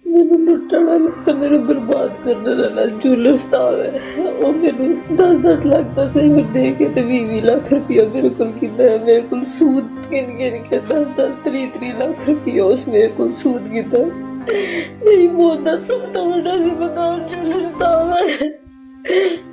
ਮੈਨੂੰ ਲੁੱਟਣਾ ਲੁੱਟਾ ਮੇਰੇ ਬਰਬਾਦ ਕਰਨ ਵਾਲਾ ਜੂਲਰ ਸਾਹਿਬ ਹੈ। ਉਹ ਮੈਨੂੰ 10-10 ਲੱਖ ਦਾ ਸੇਵਰ ਦੇ ਕੇ ਤੇ 20 ਲੱਖ ਰੁਪਇਆ ਮੇਰੇ ਕੋਲ ਕੀਤਾ ਹੈ। ਮੇਰੇ ਕੋਲ ਸੂਦ ਗਿਣ ਕੇ 10-10 30 ਲੱਖ ਰੁਪਇਆ ਉਸ ਮੇਰੇ ਕੋਲ ਸੂਦ ਕੀਤਾ। ਮੇਰੀ ਮੌਤ ਦਾ ਸਭ ਤੋਂ ਵੱਡਾ ਜ਼ਿੰਮੇਦਾਰ ਜੂਲਰ ਸਾਹਿਬ ਹੈ।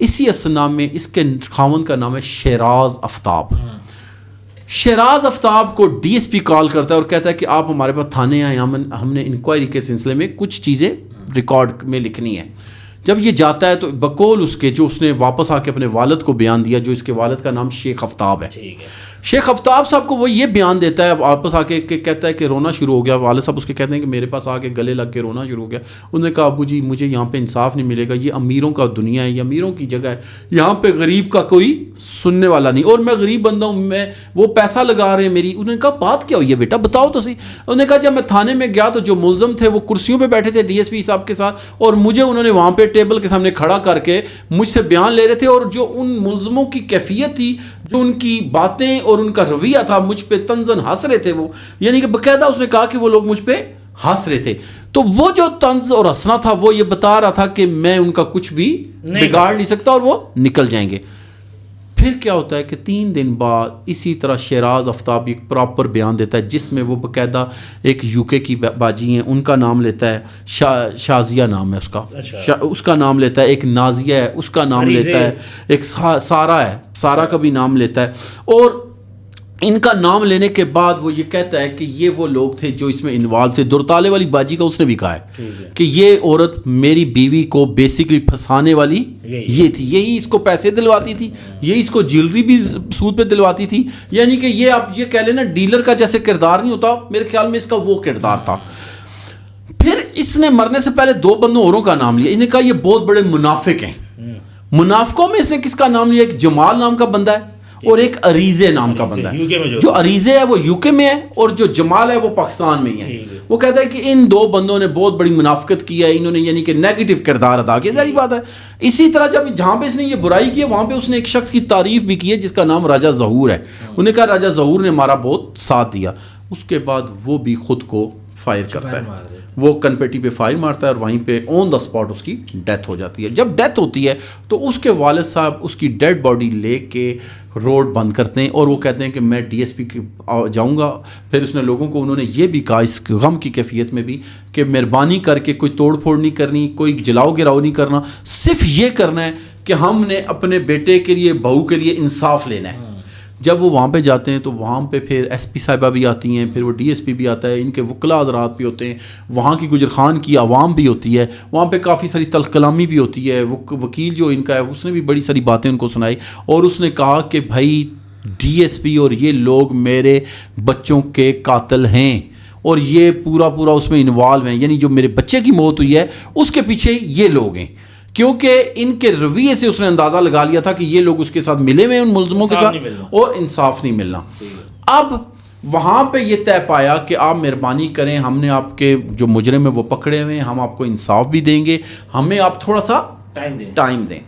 اسی اسنا میں اس کے خاوند کا نام ہے شیراز آفتاب. شیراز آفتاب کو ڈی ایس پی کال کرتا ہے اور کہتا ہے کہ آپ ہمارے پاس تھانے آئے, ہم نے انکوائری کے سلسلے میں کچھ چیزیں ریکارڈ میں لکھنی ہے. جب یہ جاتا ہے تو بقول اس کے جو اس نے واپس آ کے اپنے والد کو بیان دیا, جو اس کے والد کا نام شیخ آفتاب ہے, شیخ آفتاب صاحب کو وہ یہ بیان دیتا ہے واپس آ کے کہ کہتا ہے کہ رونا شروع ہو گیا. والد صاحب اس کے کہتے ہیں کہ میرے پاس آ کے گلے لگ کے رونا شروع ہو گیا. انہوں نے کہا ابو جی مجھے یہاں پہ انصاف نہیں ملے گا, یہ امیروں کا دنیا ہے, یہ امیروں کی جگہ ہے, یہاں پہ غریب کا کوئی سننے والا نہیں, اور میں غریب بندہ ہوں, میں وہ پیسہ لگا رہے ہیں میری. انہوں نے کہا بات کیا ہوئی ہے بیٹا بتاؤ تو صحیح. انہوں نے کہا جب میں تھانے میں گیا تو جو ملزم تھے وہ کرسیوں پہ بیٹھے تھے ڈی ایس پی صاحب کے ساتھ, اور مجھے انہوں نے وہاں پہ ٹیبل کے سامنے کھڑا کر کے مجھ سے بیان لے رہے تھے, اور جو ان ملزموں کی کیفیت تھی, جو ان کی باتیں اور ان کا رویہ تھا, مجھ پہ طنزاً ہنس رہے تھے وہ, یعنی کہ باقاعدہ اس نے کہا کہ وہ لوگ مجھ پہ ہنس رہے تھے. تو وہ جو طنز اور ہنسنا تھا وہ یہ بتا رہا تھا کہ میں ان کا کچھ بھی بگاڑ نہیں سکتا اور وہ نکل جائیں گے. پھر کیا ہوتا ہے کہ 3 دن بعد اسی طرح شیراز آفتاب ایک پراپر بیان دیتا ہے جس میں وہ باقاعدہ ایک یو کے کی باجی ہیں, ان کا نام لیتا ہے, شازیہ نام ہے اس کا, اس کا نام لیتا ہے, ایک نازیہ ہے اس کا نام لیتا ہے, ایک سارا ہے, سارا کا بھی نام لیتا ہے. اور ان کا نام لینے کے بعد وہ یہ کہتا ہے کہ یہ وہ لوگ تھے جو اس میں انوالو تھے. درتالے والی باجی کا اس نے بھی کہا ہے کہ یہ عورت میری بیوی کو بیسیکلی پھنسانے والی یہ تھی, یہی اس کو پیسے دلواتی تھی, یہی اس کو جیولری بھی سود پہ دلواتی تھی. یعنی کہ یہ آپ یہ کہہ لیں نا ڈیلر کا جیسے کردار نہیں ہوتا, میرے خیال میں اس کا وہ کردار تھا. پھر اس نے مرنے سے پہلے 2 بندوں اوروں کا نام لیا. انہیں کہا یہ بہت بڑے منافق ہیں. منافقوں میں اس نے کس کا نام لیا؟ ایک جمال نام کا بندہ ہے اور ایک عریضے نام کا بندہ ہے. جو عریضے ہے وہ یو کے میں ہے اور جو جمال ہے وہ پاکستان میں ہی ہے. وہ کہتا ہے کہ ان 2 بندوں نے بہت بڑی منافقت کی ہے, انہوں نے یعنی کہ نیگیٹو کردار ادا کیا. ظاہر بات ہے. اسی طرح جب جہاں پہ اس نے یہ برائی کی ہے وہاں پہ اس نے ایک شخص کی تعریف بھی کی ہے جس کا نام راجہ ظہور ہے. انہوں نے کہا راجہ ظہور نے ہمارا بہت ساتھ دیا. اس کے بعد وہ بھی خود کو فائر کرتا ہے, وہ کنپیٹی پہ فائر مارتا ہے اور وہیں پہ آن دا اسپاٹ اس کی ڈیتھ ہو جاتی ہے. جب ڈیتھ ہوتی ہے تو اس کے والد صاحب اس کی ڈیڈ باڈی لے کے روڈ بند کرتے ہیں اور وہ کہتے ہیں کہ میں ڈی ایس پی کے جاؤں گا. پھر اس نے لوگوں کو انہوں نے یہ بھی کہا اس غم کی کیفیت میں بھی کہ مہربانی کر کے کوئی توڑ پھوڑ نہیں کرنی, کوئی جلاؤ گراؤ نہیں کرنا, صرف یہ کرنا ہے کہ ہم نے اپنے بیٹے کے لیے بہو کے لیے انصاف لینا ہے. جب وہ وہاں پہ جاتے ہیں تو وہاں پہ پھر ایس پی صاحبہ بھی آتی ہیں, پھر وہ ڈی ایس پی بھی آتا ہے, ان کے وکلا حضرات بھی ہوتے ہیں, وہاں کی گجر خان کی عوام بھی ہوتی ہے, وہاں پہ کافی ساری تلخ کلامی بھی ہوتی ہے. وکیل جو ان کا ہے اس نے بھی بڑی ساری باتیں ان کو سنائی اور اس نے کہا کہ بھائی ڈی ایس پی اور یہ لوگ میرے بچوں کے قاتل ہیں اور یہ پورا اس میں انوالو ہیں, یعنی جو میرے بچے کی موت ہوئی ہے اس کے پیچھے یہ لوگ ہیں. کیونکہ ان کے رویے سے اس نے اندازہ لگا لیا تھا کہ یہ لوگ اس کے ساتھ ملے ہوئے ہیں ان ملزموں کے ساتھ اور انصاف نہیں ملنا. اب وہاں پہ یہ طے پایا کہ آپ مہربانی کریں, ہم نے آپ کے جو مجرم ہیں وہ پکڑے ہوئے ہیں, ہم آپ کو انصاف بھی دیں گے, ہمیں آپ تھوڑا سا ٹائم دیں.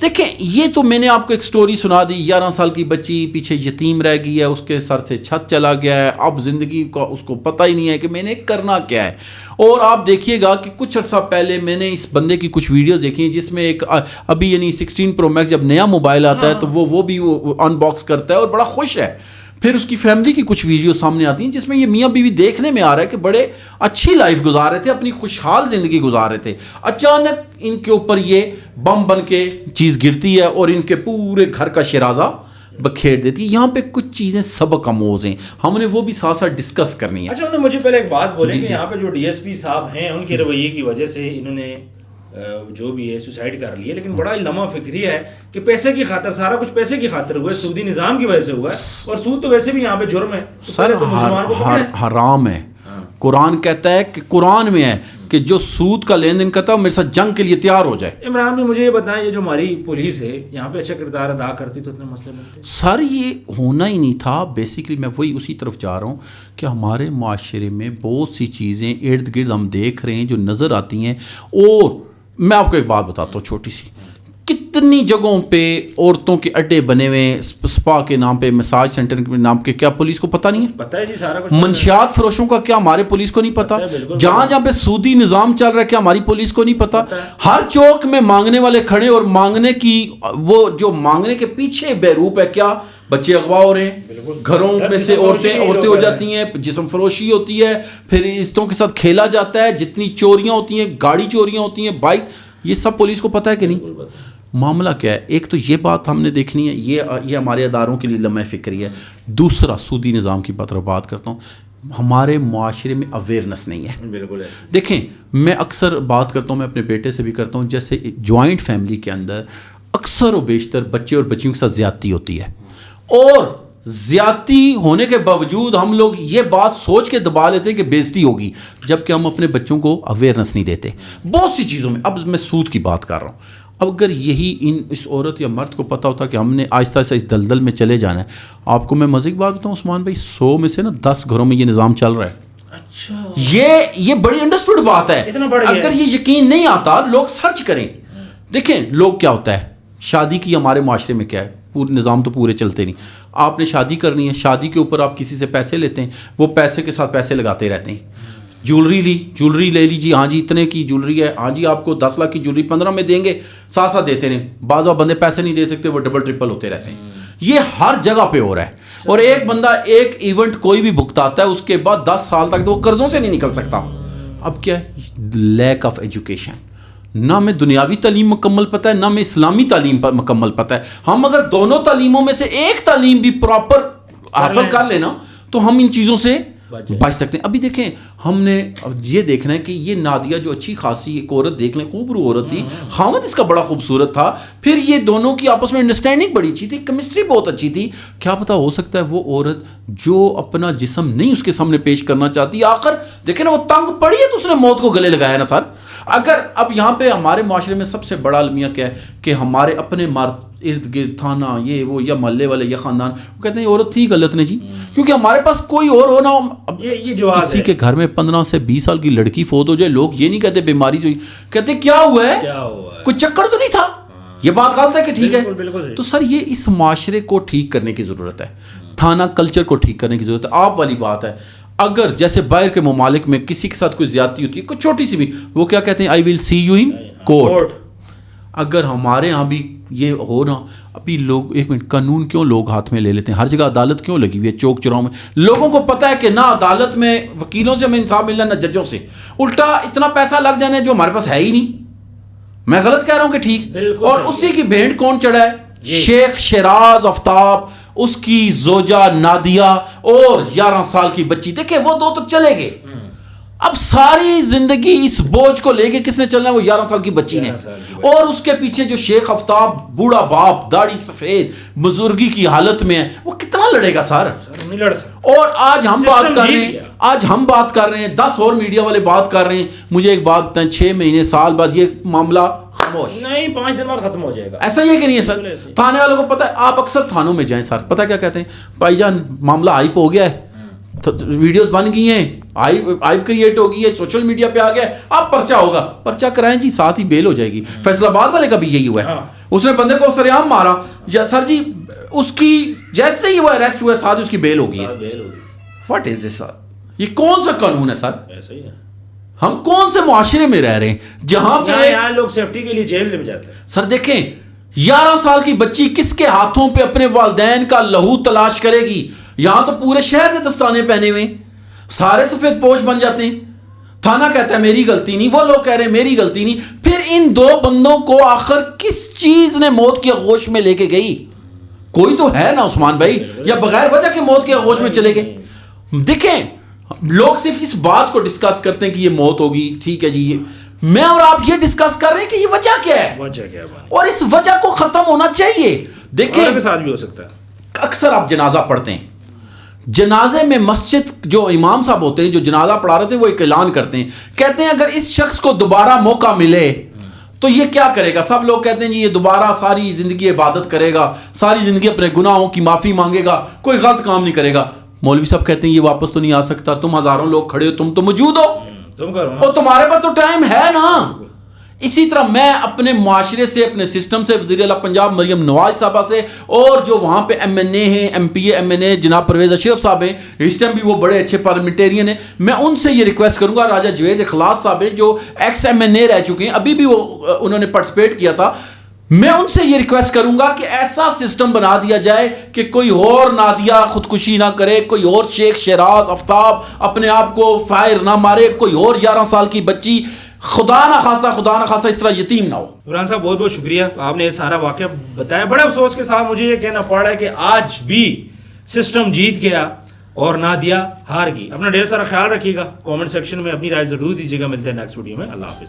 دیکھیں یہ تو میں نے آپ کو ایک سٹوری سنا دی, 11 سال کی بچی پیچھے یتیم رہ گئی ہے, اس کے سر سے چھت چلا گیا ہے, اب زندگی کا اس کو پتہ ہی نہیں ہے کہ میں نے کرنا کیا ہے. اور آپ دیکھیے گا کہ کچھ عرصہ پہلے میں نے اس بندے کی کچھ ویڈیوز دیکھی ہیں جس میں ایک ابھی یعنی 16 Pro Max جب نیا موبائل آتا ہے تو وہ بھی ان باکس کرتا ہے اور بڑا خوش ہے. پھر اس کی فیملی کی کچھ ویڈیو سامنے آتی ہیں جس میں یہ میاں بیوی دیکھنے میں آ رہا ہے کہ بڑے اچھی لائف گزار رہے تھے, اپنی خوشحال زندگی گزار رہے تھے. اچانک ان کے اوپر یہ بم بن کے چیز گرتی ہے اور ان کے پورے گھر کا شیرازہ بکھیر دیتی ہے. یہاں پہ کچھ چیزیں سبق آموز ہیں, ہم نے وہ بھی ساتھ ساتھ ڈسکس کرنی ہے. اچھا انہوں نے مجھے پہلے ایک بات بولے کہ یہاں پہ جو ڈی ایس پی صاحب ہیں ان کے رویے کی وجہ سے انہوں نے جو بھی ہے سوسائڈ کر لی ہے, لیکن بڑا لمحہ فکری ہے کہ پیسے کی خاطر, سارا کچھ پیسے کی خاطر ہوا ہے, سودی نظام کی وجہ سے ہوا ہے, اور سود تو ویسے بھی یہاں پہ جرم ہے. سر حرام ہے. قرآن کہتا ہے کہ قرآن میں ہے کہ جو سود کا لین دین کرتا ہے میرے ساتھ جنگ کے لیے تیار ہو جائے. عمران بھی مجھے یہ بتائیں, یہ جو ہماری پولیس ہے یہاں پہ اچھا کردار ادا کرتی تو اتنے مسئلے ملتے؟ سر یہ ہونا ہی نہیں تھا. بیسیکلی میں وہی اسی طرف جا رہا ہوں کہ ہمارے معاشرے میں بہت سی چیزیں ارد گرد ہم دیکھ رہے ہیں جو نظر آتی ہیں. اور میں آپ کو ایک بات بتاتا ہوں چھوٹی سی, کتنی جگہوں پہ عورتوں کے اڈے بنے ہوئے, سپا کے نام پہ, مساج سینٹر کے نام کے, کیا پولیس کو پتہ نہیں ہے؟ پتہ ہے جی سارا کچھ. منشیات فروشوں کا کیا ہمارے پولیس کو نہیں پتہ؟ جہاں جہاں پہ سودی نظام چل رہا ہے کیا ہماری پولیس کو نہیں پتہ؟ ہر چوک میں مانگنے والے کھڑے, اور مانگنے کی وہ جو مانگنے کے پیچھے بیروپ ہے کیا, بچے اغوا ہو رہے ہیں, گھروں میں سے عورتیں ہو جاتی ہیں, جسم فروشی ہوتی ہے, پھر عزتوں کے ساتھ کھیلا جاتا ہے, جتنی چوریاں ہوتی ہیں, گاڑی چوریاں ہوتی ہیں, بائک, یہ سب پولیس کو پتہ ہے کہ نہیں؟ معاملہ کیا ہے؟ ایک تو یہ بات ہم نے دیکھنی ہے، یہ ہمارے اداروں کے لیے لمحہ فکری ہے. دوسرا سودی نظام کی بات کرتا ہوں، ہمارے معاشرے میں اویئرنس نہیں ہے. بالکل. دیکھیں میں اکثر بات کرتا ہوں، میں اپنے بیٹے سے بھی کرتا ہوں، جیسے جوائنٹ فیملی کے اندر اکثر و بیشتر بچے اور بچیوں کے ساتھ زیادتی ہوتی ہے، اور زیادتی ہونے کے باوجود ہم لوگ یہ بات سوچ کے دبا لیتے ہیں کہ بے عزتی ہوگی، جبکہ ہم اپنے بچوں کو اویئرنس نہیں دیتے بہت سی چیزوں میں. اب میں سود کی بات کر رہا ہوں. اب اگر یہی اس عورت یا مرد کو پتہ ہوتا کہ ہم نے آہستہ آہستہ اس دلدل میں چلے جانا ہے. آپ کو میں مزے کی بات بتاؤں عثمان بھائی، 100 میں سے نا 10 گھروں میں یہ نظام چل رہا ہے. اچھا، یہ بڑی انڈرسٹوڈ بات ہے. اگر یہ یقین نہیں آتا لوگ سرچ کریں. دیکھیں لوگ کیا ہوتا ہے، شادی کی ہمارے معاشرے میں کیا ہے، پورے نظام تو پورے چلتے نہیں. آپ نے شادی کرنی ہے، شادی کے اوپر آپ کسی سے پیسے لیتے ہیں، وہ پیسے کے ساتھ پیسے لگاتے رہتے ہیں. جولری لے لیجیے، ہاں جی اتنے کی جولری ہے، ہاں جی آپ کو 10 لاکھ کی جولری 15 میں دیں گے، ساتھ دیتے رہیں. بعض بندے پیسے نہیں دے سکتے، وہ ڈبل ٹرپل ہوتے رہتے ہیں. یہ ہر جگہ پہ ہو رہا ہے. اور ایک بندہ ایک ایونٹ کوئی بھی بھگتاتا ہے، اس کے بعد 10 سال تک تو وہ قرضوں سے نہیں نکل سکتا. اب کیا ہے، لیک آف ایجوکیشن. نہ ہمیں دنیاوی تعلیم مکمل پتہ ہے، نہ ہمیں اسلامی تعلیم مکمل پتہ ہے. ہم اگر دونوں تعلیموں میں سے ایک تعلیم بھی پراپر حاصل کر لینا تو ہم ان چیزوں سے بچ سکتے ہیں. ابھی دیکھیں ہم نے یہ دیکھنا ہے کہ یہ نادیہ جو اچھی خاصی ایک عورت، دیکھ لیں خوبرو عورت تھی، خاوند اس کا بڑا خوبصورت تھا، پھر یہ دونوں کی آپس میں انڈرسٹینڈنگ بڑی اچھی تھی، کیمسٹری بہت اچھی تھی. کیا پتہ ہو سکتا ہے وہ عورت جو اپنا جسم نہیں اس کے سامنے پیش کرنا چاہتی، آخر دیکھیں نا وہ تنگ پڑی ہے تو اس نے موت کو گلے لگایا نا سر. اگر اب یہاں پہ ہمارے معاشرے میں سب سے بڑا المیہ کیا ہے کہ ہمارے اپنے مرد ارد گرد تھانہ یہ وہ یا محلے والے یا خاندان وہ کہتے ہیں یہ عورت تھی غلط نے جی، کیونکہ ہمارے پاس کوئی اور ہو نہ ہو. کسی کے گھر میں 15 سے 20 سال کی لڑکی فوت ہو جائے، لوگ یہ نہیں کہتے بیماری سے ہوئی، کہتے کیا ہوا ہے، کوئی چکر تو نہیں تھا. یہ بات غلط ہے کہ ٹھیک ہے؟ تو سر یہ اس معاشرے کو ٹھیک کرنے کی ضرورت ہے، تھانہ کلچر کو ٹھیک کرنے کی ضرورت ہے. آپ والی بات ہے، اگر جیسے باہر کے ممالک میں کسی کے ساتھ کوئی زیادتی ہوتی ہے کوئی چھوٹی سی بھی، وہ کیا کہتے ہیں، آئی ول سی یو ان کورٹ. اگر ہمارے ہاں بھی یہ ہو نا، ابھی لوگ ایک منٹ، قانون کیوں لوگ ہاتھ میں لے لیتے ہیں؟ ہر جگہ عدالت کیوں لگی ہوئی ہے چوک چوراہوں میں؟ لوگوں کو پتہ ہے کہ نہ عدالت میں وکیلوں سے ہمیں انصاف ملنا، نہ ججوں سے، الٹا اتنا پیسہ لگ جانا ہے جو ہمارے پاس ہے ہی نہیں. میں غلط کہہ رہا ہوں کہ ٹھیک؟ اور اسی کی بھینٹ کون چڑھا ہے؟ شیخ شیراز آفتاب، اس کی زوجہ نادیہ اور 11 سال کی بچی. دیکھیں وہ دو تو چلے گئے، اب ساری زندگی اس بوجھ کو لے کے کس نے چلنا ہے؟ وہ 11 سال کی بچی نے. اور اس کے پیچھے جو شیخ آفتاب بوڑھا باپ، داڑھی سفید، بزرگی کی حالت میں ہے، وہ کتنا لڑے گا سر؟ نہیں لڑ سکتا. اور آج ہم بات کر رہے ہیں، 10 اور میڈیا والے بات کر رہے ہیں. مجھے ایک بات بتائیں، 6 مہینے سال بعد یہ معاملہ خاموش نہیں، 5 دن بعد ختم ہو جائے گا. ایسا ہی ہے کہ نہیں ہے سر؟ تھانے والوں کو پتہ ہے. آپ اکثر تھانوں میں جائیں سر، پتہ کیا کہتے ہیں؟ بھائی جان معاملہ ہائپ ہو گیا ہے، ویڈیوز بن گئی ہیں، آئیب کریٹ ہو گئی ہے، سوشل میڈیا پہ آ گیا ہے، اب پرچہ ہوگا. پرچہ کرائیں جی، ساتھ ہی بیل ہو جائے گی. فیصل آباد والے کا بھی یہی ہوا ہے، اس نے بندے کو سریعام مارا سر جی، اس کی جیسے ہی وہ اریسٹ ہوا ہے ساتھ ہی اس کی بیل ہو گئی ہے. واٹ از دس سر؟ یہ کون سا قانون ہے سر؟ ایسا ہی ہے. ہم کون سے معاشرے میں رہ رہے ہیں جہاں پہ لوگ سیفٹی کے لیے جیل میں جاتے ہیں؟ سر دیکھیں 11 سال کی بچی کس کے ہاتھوں پہ اپنے والدین کا لہو تلاش کرے گی؟ یہاں تو پورے شہر کے دستانے پہنے ہوئے، سارے سفید پوش بن جاتے ہیں. تھانہ کہتا ہے میری غلطی نہیں، وہ لوگ کہہ رہے ہیں میری غلطی نہیں. پھر ان دو بندوں کو آخر کس چیز نے موت کی آغوش میں لے کے گئی؟ کوئی تو ہے نا عثمان بھائی، یا بغیر وجہ کے موت کی آغوش میں چلے گئے؟ دیکھیں لوگ صرف اس بات کو ڈسکس کرتے ہیں کہ یہ موت ہوگی، ٹھیک ہے جی، میں اور آپ یہ ڈسکس کر رہے ہیں کہ یہ وجہ کیا ہے، اور اس وجہ کو ختم ہونا چاہیے. دیکھیں کے ساتھ بھی ہو سکتا ہے. اکثر آپ جنازہ پڑھتے ہیں، جنازے میں مسجد جو امام صاحب ہوتے ہیں جو جنازہ پڑھا رہے تھے وہ ایک اعلان کرتے ہیں، کہتے ہیں اگر اس شخص کو دوبارہ موقع ملے تو یہ کیا کرے گا؟ سب لوگ کہتے ہیں جی یہ دوبارہ ساری زندگی عبادت کرے گا، ساری زندگی اپنے گناہوں کی معافی مانگے گا، کوئی غلط کام نہیں کرے گا. مولوی صاحب کہتے ہیں یہ واپس تو نہیں آ سکتا، تم ہزاروں لوگ کھڑے ہو، تم تو موجود ہو، اور تمہارے پاس تو ٹائم ہے نا. اسی طرح میں اپنے معاشرے سے، اپنے سسٹم سے، وزیر اعلیٰ پنجاب مریم نواز صاحبہ سے، اور جو وہاں پہ ایم این اے ہیں، M P A M N A جناب پرویز اشرف صاحب ہیں، اس ٹائم بھی وہ بڑے اچھے پارلیمنٹیرین ہیں، میں ان سے یہ ریکویسٹ کروں گا. راجہ جوید اخلاص صاحب ہیں جو ایکس ایم این اے رہ چکے ہیں، ابھی بھی وہ انہوں نے پارٹیسپیٹ کیا تھا. میں ان سے یہ ریکویسٹ کروں گا کہ ایسا سسٹم بنا دیا جائے کہ کوئی اور نادیہ خودکشی نہ کرے، کوئی اور شیخ شیراز آفتاب اپنے آپ کو فائر نہ مارے، کوئی اور 11 سال کی بچی خدا نہ خاصا اس طرح یتیم نہ ہو. عمران صاحب بہت بہت شکریہ, آپ نے یہ سارا واقعہ بتایا. بڑے افسوس کے ساتھ مجھے یہ کہنا پڑ رہا ہے کہ آج بھی سسٹم جیت گیا اور نادیہ ہار گئی. اپنا ڈھیر سارا خیال رکھیے گا, کامنٹ سیکشن میں اپنی رائے ضرور دیجیے گا. ملتے ہیں نیکسٹ ویڈیو میں. اللہ حافظ.